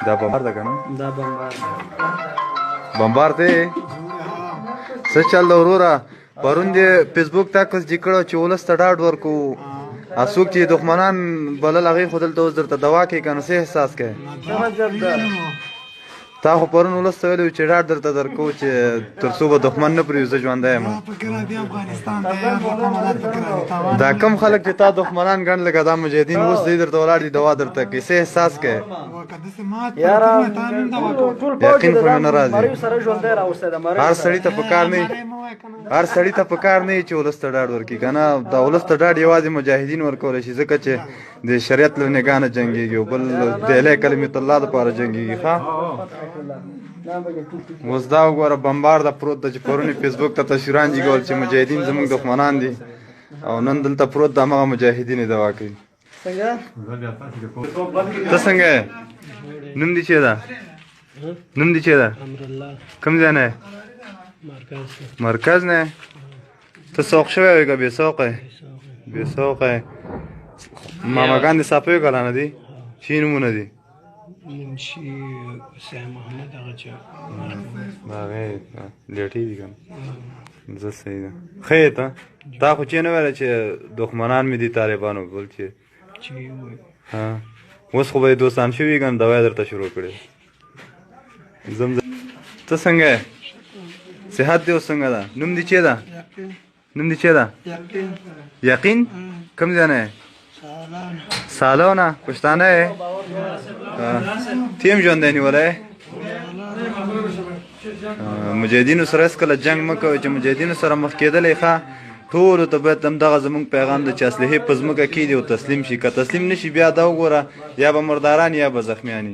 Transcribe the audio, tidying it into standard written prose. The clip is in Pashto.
دا بمبار ده کنه دا بمبار بمبار دی څه چل وروره پرون دې فیسبوک تا کس جکړه چې ولس ته ډاډ ورکو اسوک چې دښمنان بلل هغه خودل ته درته دوا کې کنه څه احساس کې تا خو پرون ولس ته ویلو چې ډاډ درته درکو چې تر څو به دښمن نه پرېږدو ژوندی یم دا کم خلک چې تا دښمنان ګڼ لکه دا مجاهدین اوس دی درته ولاړ دي دوا درته کوي څه احساس کوې یقین خو مې نه راځي هر سړي ته پکار نه هر سړي ته پکار نه چې ولس ته ډاډ ورکړي که نه دا ولس ته ډاډ یوازې مجاهدین ورکولی شي ځکه چې د شریعت له نګاه نه جنګېږي او بل د اعلی کلمت الله دپاره جنګېږي ښه اوس دا وګوره بمبار ده پروت ده چې پرون یې فیسبوک ته تصویران جګول چې مجاهدین زموږ دښمنان دي او نن دلته پروت ده همغه مجاهدین یې دوا کوي ته څنګه یې نوم دې چې ده نوم دې چې ده کوم ځای نه مرکز نه ته سوق شوی وی که بې سوقه یې بې سوقه یې ماماګان دې صافه وی کلانه دي چی نومونه دي منشي سي محمد هغه چا هغې لیټې دي که نه زه صحیح ده ښه ته تا خو چې نه ویله چې دښمنان مې دي طالبانو بل چې اوس خو به یې دوستان شوي که نه دوا یې درته شروع کړې ته څنګه یې صحت دې اوس څنګه ده نوم دې چې ده نوم دې چې ده یقین کوم ځای نه یې سالونه پښتانه یې تیم ژوندی نیولی مجاهدینو سره هېڅکله جنګ مه کوئ چې مجاهدینو سره مخ کېدلی ښه ټولو ته باید همدغه زموږ پیغام ده چې اسلحې په ځمکه کېږدي او تسلیم شي که تسلیم نه شي بیا دا وګوره یا به مرداران یا به زخمیان